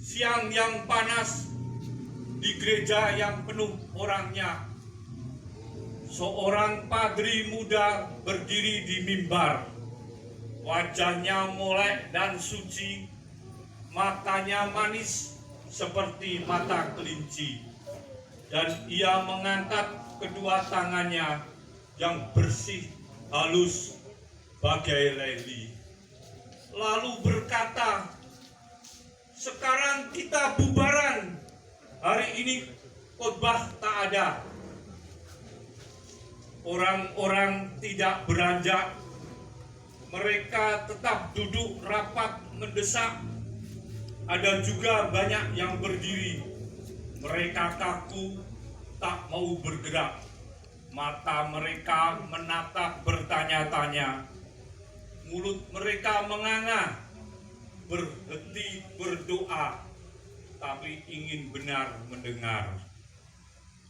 siang yang panas di gereja yang penuh orangnya, seorang padri muda berdiri di mimbar. Wajahnya molek dan suci, matanya manis seperti mata kelinci, dan ia mengangkat kedua tangannya yang bersih halus bagai leli, lalu berkata, "Sekarang kita bubaran, hari ini khotbah tak ada." Orang-orang tidak beranjak, mereka tetap duduk rapat mendesak. Ada juga banyak yang berdiri, mereka kaku, tak mau bergerak. Mata mereka menatap bertanya-tanya, mulut mereka menganga, berhenti berdoa, tapi ingin benar mendengar.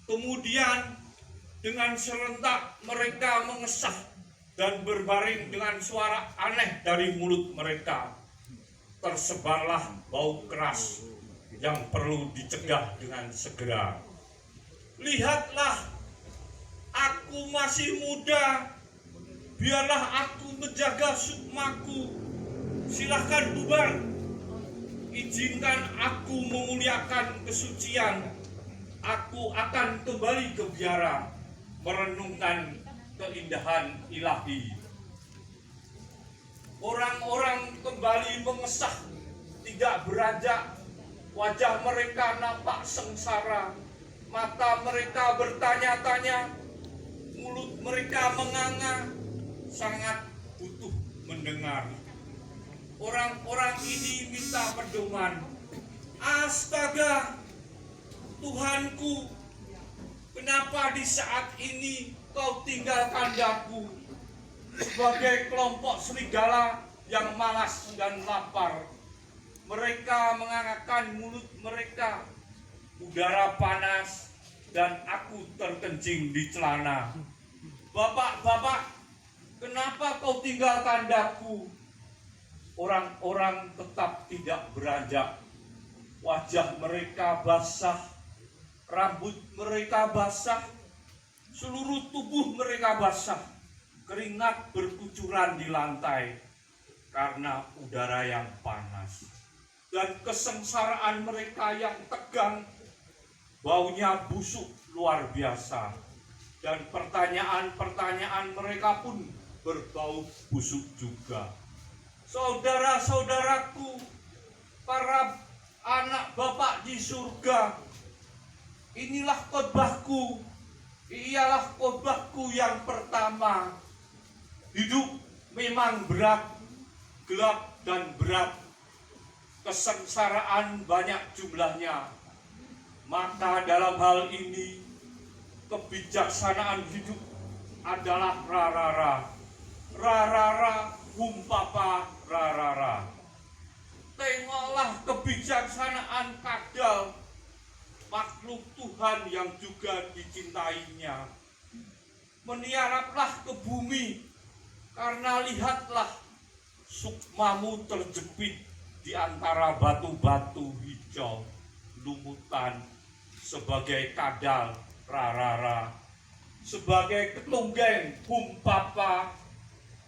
Kemudian dengan serentak mereka mengesah dan berbaring dengan suara aneh dari mulut mereka. Tersebarlah bau keras yang perlu dicegah dengan segera. "Lihatlah, aku masih muda, biarlah aku menjaga sukmaku. Silahkan bubar, izinkan aku memuliakan kesucian. Aku akan kembali ke biara, merenungkan keindahan ilahi." Orang-orang kembali mengesah, tidak beranjak. Wajah mereka nampak sengsara, mata mereka bertanya-tanya, mulut mereka menganga, sangat butuh mendengar. Orang-orang ini minta pedoman. "Astaga, Tuhanku, kenapa di saat ini kau tinggalkan daku sebagai kelompok serigala yang malas dan lapar?" Mereka mengangakan mulut mereka, udara panas, dan aku terkencing di celana. "Bapak, kenapa kau tinggalkan daku?" Orang-orang tetap tidak beranjak. Wajah mereka basah, rambut mereka basah, seluruh tubuh mereka basah. Keringat berkucuran di lantai karena udara yang panas. Dan kesengsaraan mereka yang tegang, baunya busuk luar biasa. Dan pertanyaan-pertanyaan mereka pun berbau busuk juga. "Saudara-saudaraku, para anak Bapak di surga, inilah khotbahku, ialah khotbahku yang pertama. Hidup memang berat, gelap dan berat. Kesengsaraan banyak jumlahnya. Maka dalam hal ini, kebijaksanaan hidup adalah rarara. Rarara, humpapa, rarara. Tengoklah kebijaksanaan kadal, makhluk Tuhan yang juga dicintainya. Meniaraplah ke bumi, karena lihatlah, sukmamu terjepit di antara batu-batu hijau, lumutan, sebagai kadal, rarara, sebagai ketunggeng, humpapa."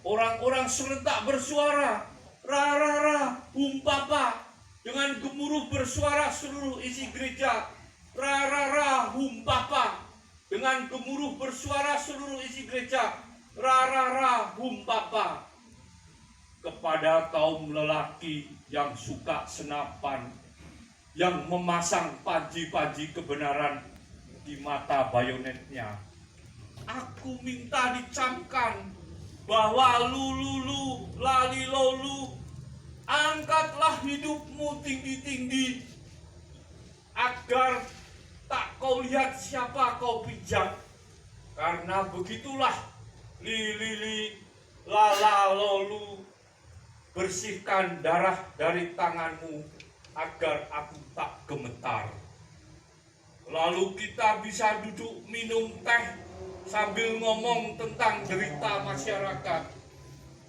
Orang-orang serentak bersuara, "Rarara, humpapa." Dengan gemuruh bersuara seluruh isi gereja, "Rarara, humpapa." Dengan gemuruh bersuara seluruh isi gereja, "Rarara, humpapa." Kepada kaum lelaki yang suka senapan, yang memasang panji-panji kebenaran di mata bayonetnya, aku minta dicamkan bahwa lulu lali lolu, angkatlah hidupmu tinggi-tinggi, agar tak kau lihat siapa kau pijak. Karena begitulah li lala lolu, bersihkan darah dari tanganmu agar aku tak gemetar. Lalu kita bisa duduk minum teh sambil ngomong tentang derita masyarakat,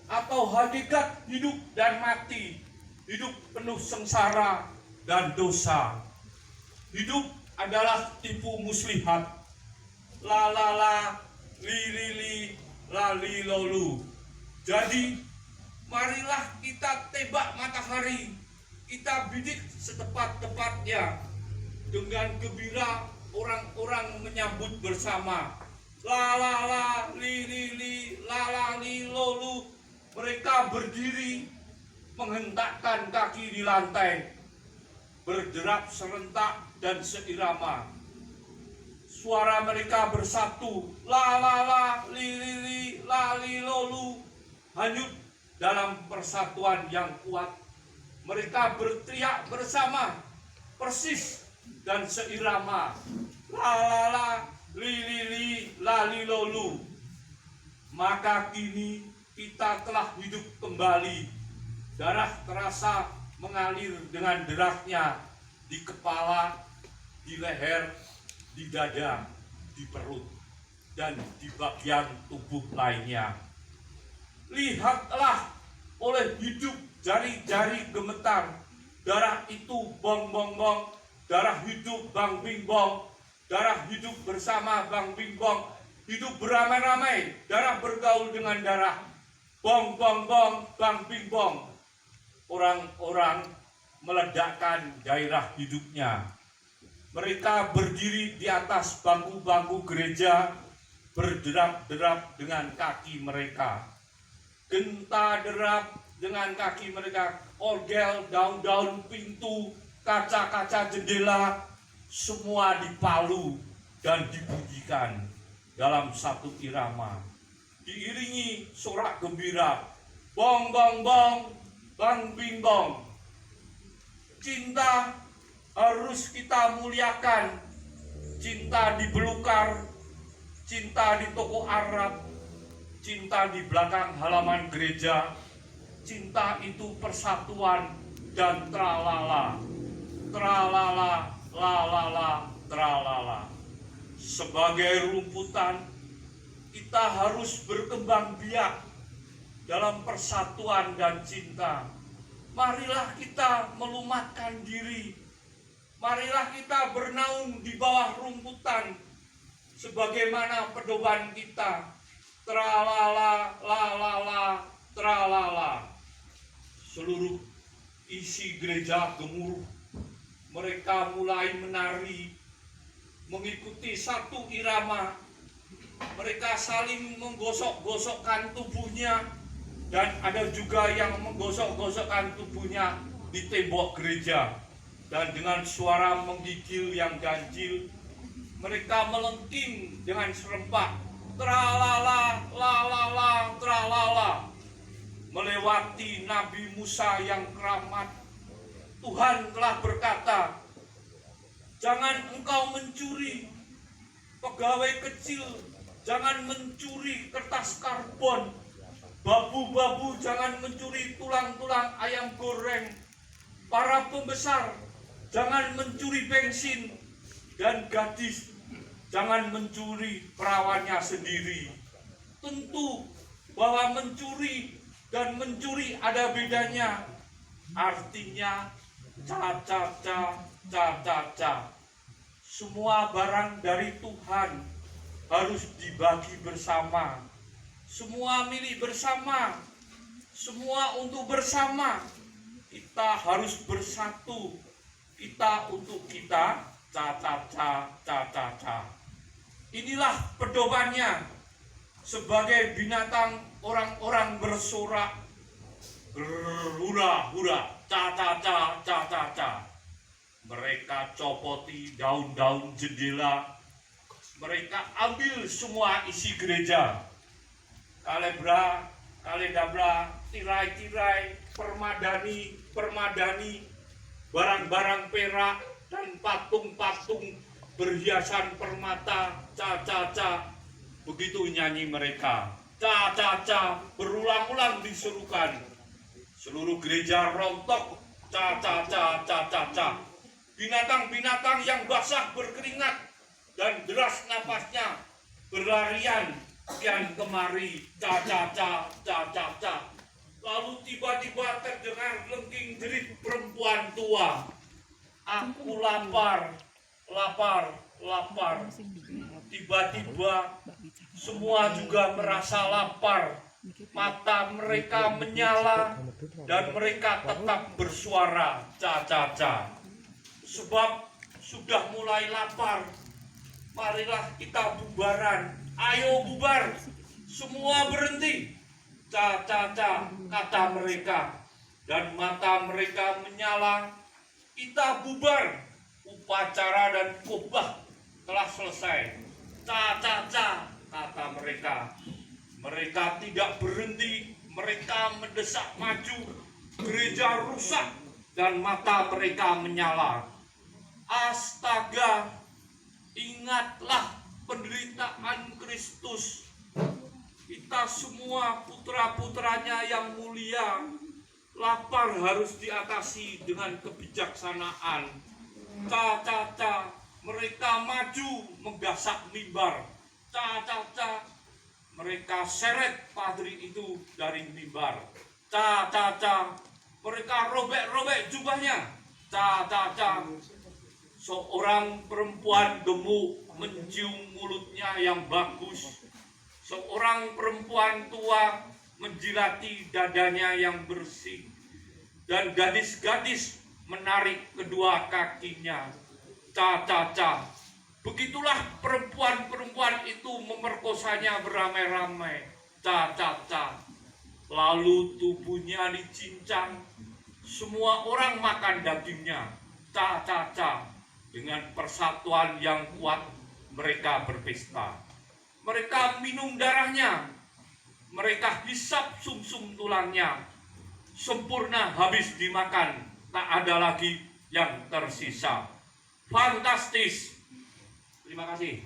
atau hakikat hidup dan mati, hidup penuh sengsara, dan dosa. Hidup adalah tipu muslihat. La la la, li li li, la li lolu. Jadi, marilah kita tebak matahari, kita bidik setepat-tepatnya. Dengan gembira orang-orang menyambut bersama. La la la, li li li, la la li lolu. Mereka berdiri menghentakkan kaki di lantai, berderap serentak dan seirama. Suara mereka bersatu, la la la, li li li, la li lolu, hanyut dalam persatuan yang kuat. Mereka berteriak bersama, persis dan seirama, la la la, li li li, la li lolu. Maka kini kita telah hidup kembali. Darah terasa mengalir dengan derasnya di kepala, di leher, di dada, di perut, dan di bagian tubuh lainnya. Lihatlah, oleh hidup jari-jari gemetar, darah itu bong bong bong, darah hidup bang bing bong, darah hidup bersama bang bing bong, hidup beramai-ramai, darah bergaul dengan darah, bong bong bong, bang bing bong. Orang-orang meledakkan gairah hidupnya. Mereka berdiri di atas bangku-bangku gereja, berderap-derap dengan kaki mereka. Genta derap dengan kaki mereka, orgel, daun-daun pintu, kaca-kaca jendela, semua dipalu dan dibunyikan dalam satu irama. Diiringi sorak gembira, bong bong bong, bang bing bong. Cinta harus kita muliakan. Cinta di belukar, cinta di toko Arab, cinta di belakang halaman gereja. Cinta itu persatuan dan tralala, tralala, lalala, tralala. Sebagai rumputan, kita harus berkembang biak dalam persatuan dan cinta. Marilah kita melumatkan diri. Marilah kita bernaung di bawah rumputan sebagaimana pedoman kita. Tralala, lalala, tralala. Seluruh isi gereja gemuruh. Mereka mulai menari, mengikuti satu irama. Mereka saling menggosok-gosokkan tubuhnya. Dan ada juga yang menggosok-gosokkan tubuhnya di tembok gereja. Dan dengan suara menggigil yang ganjil, mereka melengking dengan serempak, tralala, lalala, tralala. Melewati Nabi Musa yang keramat, Tuhan telah berkata, jangan engkau mencuri, pegawai kecil, jangan mencuri kertas karbon, babu-babu jangan mencuri tulang-tulang ayam goreng, para pembesar jangan mencuri bensin, dan gadis jangan mencuri perawannya sendiri. Tentu bahwa mencuri dan mencuri ada bedanya. Artinya ca. Semua barang dari Tuhan harus dibagi bersama. Semua milik bersama. Semua untuk bersama. Kita harus bersatu. Kita untuk kita. Ca. Inilah pedomannya. Sebagai binatang, orang-orang bersorak. Hura, ca. Mereka copoti daun-daun jendela. Mereka ambil semua isi gereja. Kaledabra, tirai-tirai, permadani, barang-barang perak, dan patung-patung berhiasan permata, ca. Begitu nyanyi mereka. Ca, berulang-ulang diserukan. Seluruh gereja rontok, ca. Binatang-binatang yang basah berkeringat dan deras napasnya berlarian kian kemari, ca. Lalu tiba-tiba terdengar lengking jerit perempuan tua. Aku lapar, lapar, lapar. Tiba-tiba semua juga merasa lapar. Mata mereka menyala dan mereka tetap bersuara ca-ca-ca. Sebab sudah mulai lapar. Marilah kita bubaran. Ayo bubar. Semua berhenti. Ca-ca-ca, kata mereka. Dan mata mereka menyala. Kita bubar. Upacara dan khotbah telah selesai. Ca-ca-ca, kata mereka. Mereka tidak berhenti. Mereka mendesak maju. Gereja rusak dan mata mereka menyala. Astaga, ingatlah penderitaan Kristus. Kita semua putra-putranya yang mulia. Lapar harus diatasi dengan kebijaksanaan. Ca-ca-ca, mereka maju menggasak mimbar. Ca-ca-ca, mereka seret padri itu dari mimbar. Ca-ca-ca, mereka robek-robek jubahnya. Ca-ca-ca, seorang perempuan gemuk mencium mulutnya yang bagus. Seorang perempuan tua menjilati dadanya yang bersih. Dan gadis-gadis menarik kedua kakinya. Ca-ca-ca, begitulah perempuan-perempuan itu memerkosanya beramai-ramai. Ca-ca-ca, lalu tubuhnya dicincang. Semua orang makan dagingnya. Ca-ca-ca, dengan persatuan yang kuat mereka berpesta. Mereka minum darahnya. Mereka hisap sumsum tulangnya. Sempurna habis dimakan. Tak ada lagi yang tersisa. Fantastis. Terima kasih.